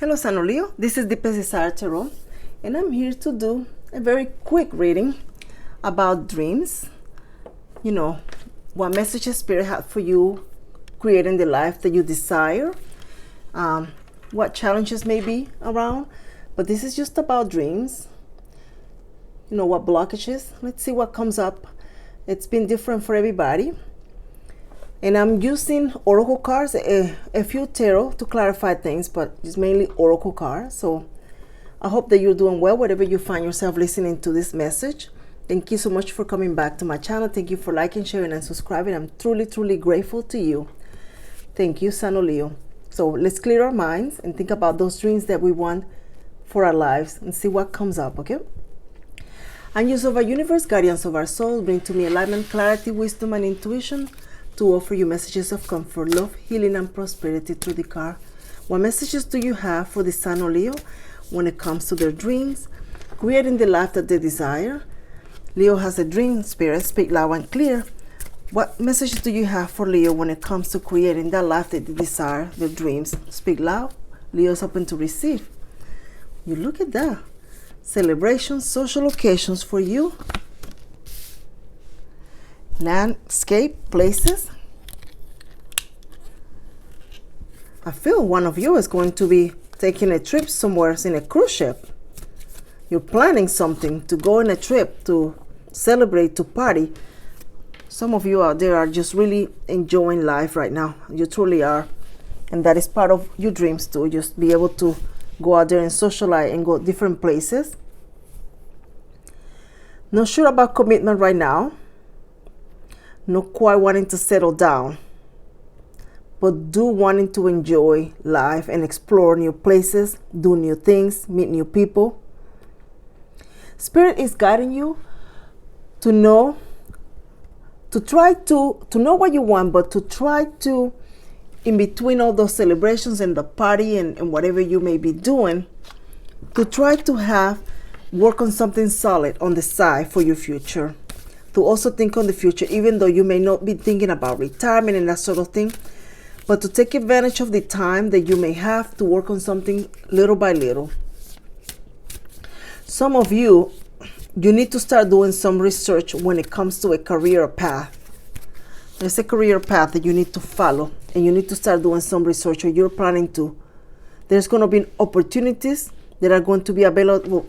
Hello, San Leo. This is the Desire Tarot, and I'm here to do a very quick reading about dreams. You know, what messages Spirit had for you, creating the life that you desire, what challenges may be around. But this is just about dreams. You know, what blockages. Let's see what comes up. It's been different for everybody. And I'm using oracle cards, a few tarot to clarify things, but it's mainly oracle cards. So I hope that you're doing well wherever you find yourself listening to this message. Thank you so much for coming back to my channel. Thank you for liking, sharing, and subscribing. I'm truly, truly grateful to you. Thank you, San Leo. So let's clear our minds and think about those dreams that we want for our lives and see what comes up, okay? Angels of our universe, guardians of our soul, bring to me alignment, clarity, wisdom, and intuition to offer you messages of comfort, love, healing, and prosperity through the card. What messages do you have for the San Leo when it comes to their dreams, creating the life that they desire? Leo has a dream, Spirit, speak loud and clear. What messages do you have for Leo when it comes to creating that life that they desire, their dreams? Speak loud. Leo is open to receive. You look at that. Celebrations, social occasions for you. Landscape, places. I feel one of you is going to be taking a trip somewhere in a cruise ship. You're planning something to go on a trip, to celebrate, to party. Some of you out there are just really enjoying life right now. You truly are. And that is part of your dreams too. Just be able to go out there and socialize and go different places. Not sure about commitment right now. Not quite wanting to settle down, but do wanting to enjoy life and explore new places, do new things, meet new people. Spirit is guiding you to know, to try to know what you want, but to try to, in between all those celebrations and the party and whatever you may be doing, to try to work on something solid on the side for your future. To also think on the future, even though you may not be thinking about retirement and that sort of thing, but to take advantage of the time that you may have to work on something little by little. Some of you need to start doing some research when it comes to a career path. There's a career path that you need to follow, and you need to start doing some research, or you're planning to. There's going to be opportunities that are going to be available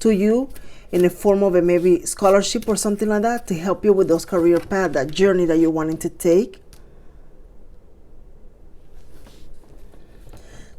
to you in the form of a maybe scholarship or something like that to help you with those career path, that journey that you're wanting to take.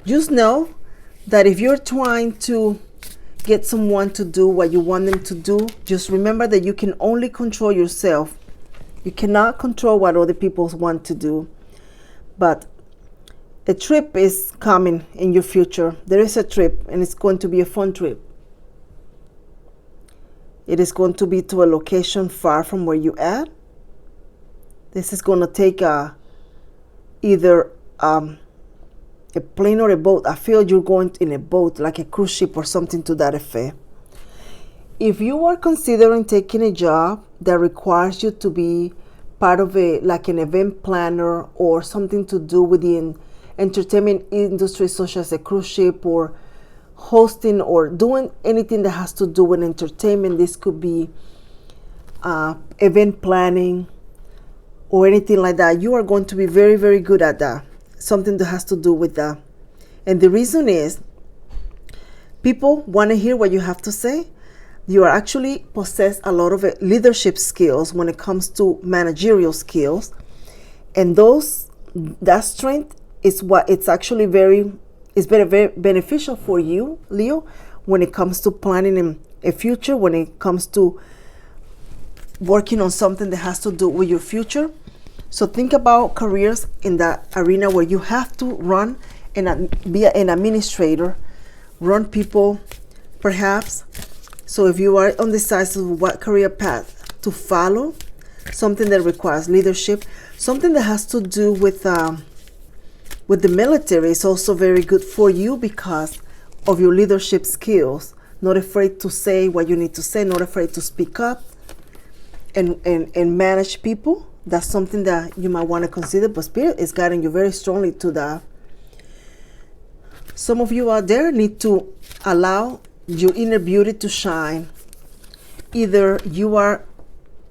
Just know that if you're trying to get someone to do what you want them to do, just remember that you can only control yourself. You cannot control what other people want to do. But a trip is coming in your future. There is a trip, and it's going to be a fun trip. It is going to be to a location far from where you at. This is going to take either a plane or a boat. I feel you're going in a boat, like a cruise ship or something to that effect. If you are considering taking a job that requires you to be part of like an event planner or something to do with the entertainment industry, such as a cruise ship, or hosting or doing anything that has to do with entertainment, this could be event planning or anything like that, you are going to be very, very good at that. Something that has to do with that. And the reason is, people want to hear what you have to say. You are actually possess a lot of leadership skills when it comes to managerial skills, and that strength is what it's actually very beneficial for you, Leo, when it comes to planning in a future, when it comes to working on something that has to do with your future. So think about careers in that arena where you have to run and be an administrator, run people, perhaps. So if you are on the side of what career path to follow, something that requires leadership, something that has to do with the military is also very good for you because of your leadership skills. Not afraid to say what you need to say, not afraid to speak up and manage people. That's something that you might want to consider, but Spirit is guiding you very strongly to that. Some of you out there need to allow your inner beauty to shine. Either you are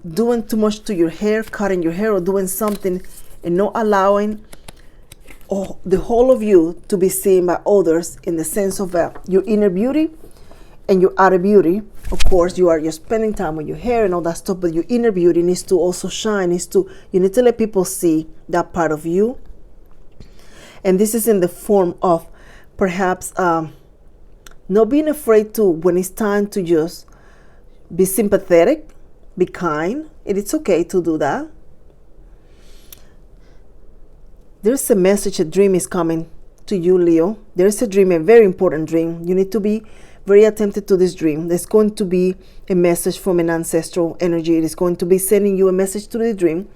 doing too much to your hair, cutting your hair, or doing something and not allowing the whole of you to be seen by others, in the sense of your inner beauty and your outer beauty. Of course, you're spending time with your hair and all that stuff, but your inner beauty needs to also shine. You need to let people see that part of you. And this is in the form of perhaps not being afraid to, when it's time to just be sympathetic, be kind. It's okay to do that. There's a message, a dream is coming to you, Leo. There's a dream, a very important dream. You need to be very attentive to this dream. There's going to be a message from an ancestral energy. It is going to be sending you a message to the dream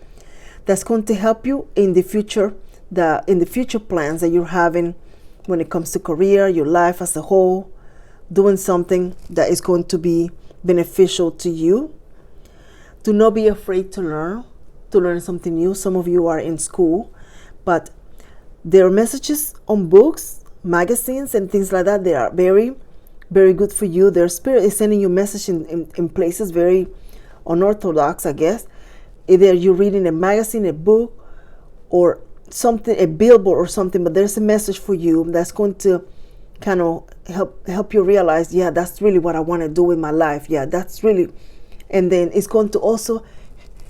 that's going to help you in the future, in the future plans that you're having when it comes to career, your life as a whole, doing something that is going to be beneficial to you. Do not be afraid to learn something new. Some of you are in school, but there are messages on books, magazines, and things like that. They are very, very good for you. Their spirit is sending you message in places very unorthodox, I guess. Either you're reading a magazine, a book, or something, a billboard or something, but there's a message for you that's going to kind of help you realize, yeah, that's really what I want to do with my life. Yeah, that's really, and then it's going to also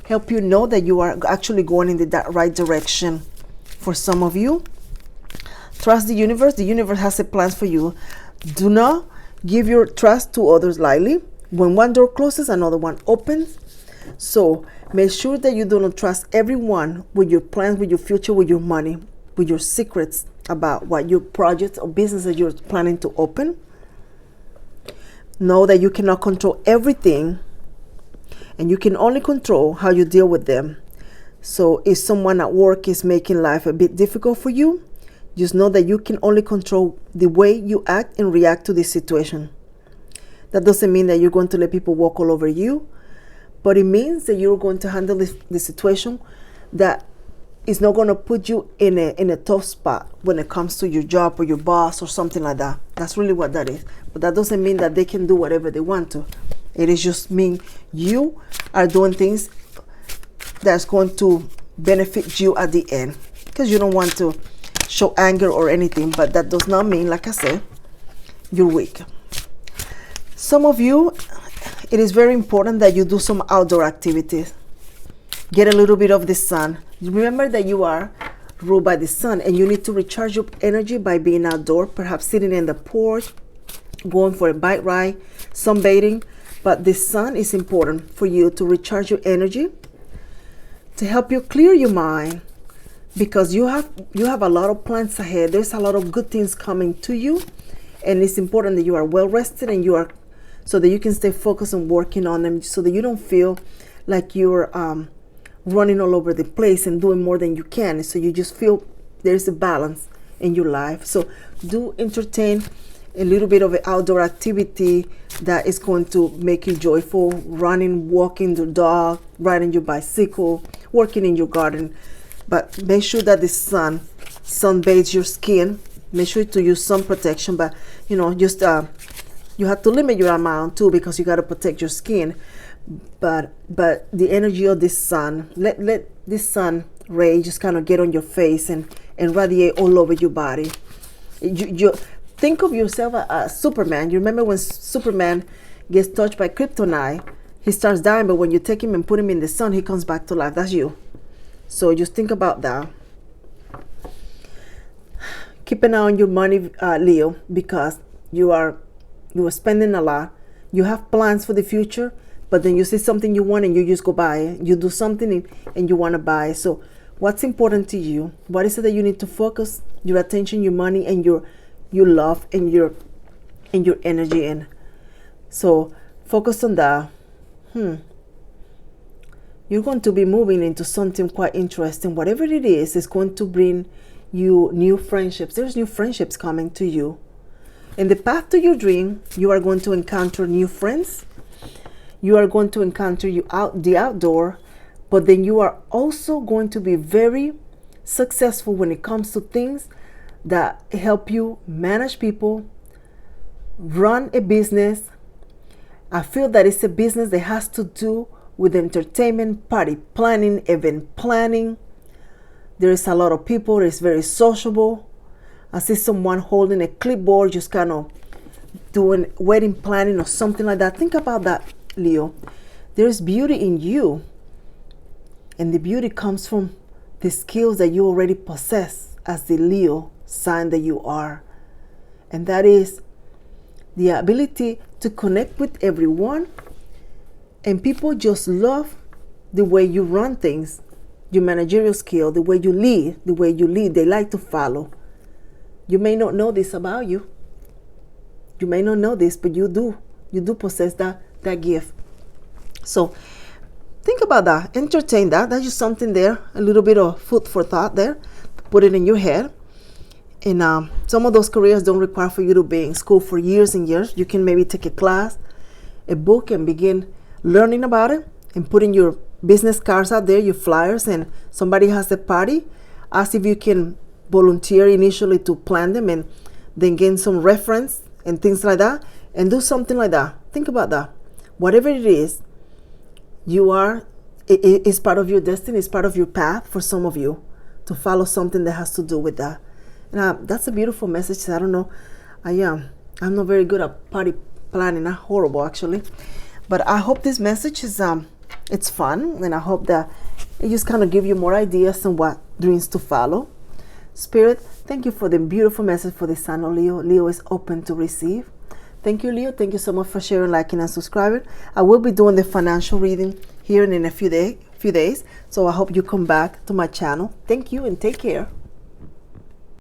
help you know that you are actually going in the right direction. For some of you, trust the universe. The universe has a plan for you. Do not give your trust to others lightly. When one door closes, another one opens. So make sure that you do not trust everyone with your plans, with your future, with your money, with your secrets about what your projects or business that you're planning to open. Know that you cannot control everything, and you can only control how you deal with them. So if someone at work is making life a bit difficult for you, just know that you can only control the way you act and react to this situation. That doesn't mean that you're going to let people walk all over you, but it means that you're going to handle the situation that is not going to put you in a tough spot when it comes to your job or your boss or something like that. That's really what that is. But that doesn't mean that they can do whatever they want to. It is just mean you are doing things that's going to benefit you at the end, because you don't want to show anger or anything, but that does not mean, like I said, you're weak. Some of you, it is very important that you do some outdoor activities. Get a little bit of the sun. Remember that you are ruled by the sun, and you need to recharge your energy by being outdoor, perhaps sitting in the porch, going for a bike ride, sunbathing. But the sun is important for you to recharge your energy, to help you clear your mind, because you have a lot of plans ahead. There's a lot of good things coming to you, and it's important that you are well rested and so that you can stay focused on working on them, so that you don't feel like you're running all over the place and doing more than you can. So you just feel there's a balance in your life. So do entertain a little bit of an outdoor activity that is going to make you joyful. Running, walking the dog, riding your bicycle, working in your garden. But make sure that the sun bathes your skin. Make sure to use sun protection, but just you have to limit your amount too, because you got to protect your skin. But the energy of this sun, let this sun ray just kind of get on your face and radiate all over your body. You think of yourself as Superman. You remember when Superman gets touched by kryptonite, he starts dying, but when you take him and put him in the sun, he comes back to life. That's you. So just think about that. Keep an eye on your money, Leo, because you are spending a lot. You have plans for the future, but then you see something you want and you just go buy it. You do something and you want to buy it. So what's important to you? What is it that you need to focus your attention, your money, and your love and your energy in? So focus on that. You're going to be moving into something quite interesting. Whatever it is going to bring you new friendships. There's new friendships coming to you. In the path to your dream, you are going to encounter new friends. You are going to encounter the outdoor, but then you are also going to be very successful when it comes to things that help you manage people, run a business. I feel that it's a business that has to do with entertainment, party planning, event planning. There is a lot of people. It's very sociable. I see someone holding a clipboard, just kind of doing wedding planning or something like that. Think about that, Leo. There is beauty in you, and the beauty comes from the skills that you already possess as the Leo sign that you are. And that is the ability to connect with everyone, and people just love the way you run things, your managerial skill, the way you lead, they like to follow. You may not know this about you. You may not know this, but you do possess that gift. So think about that, entertain that. That's just something there, a little bit of food for thought there. Put it in your head. And some of those careers don't require for you to be in school for years and years. You can maybe take a class, a book, and begin learning about it, and putting your business cards out there, your flyers, and somebody has a party, ask if you can volunteer initially to plan them, and then gain some reference and things like that, and do something like that. Think about that. Whatever it is, it is part of your destiny, it's part of your path for some of you to follow something that has to do with that. And that's a beautiful message. I don't know. I'm not very good at party planning. I'm horrible, actually. But I hope this message is it's fun, and I hope that it just kind of give you more ideas on what dreams to follow. Spirit, thank you for the beautiful message for the sign of Leo. Leo is open to receive. Thank you, Leo. Thank you so much for sharing, liking, and subscribing. I will be doing the financial reading here in a few days. So I hope you come back to my channel. Thank you and take care.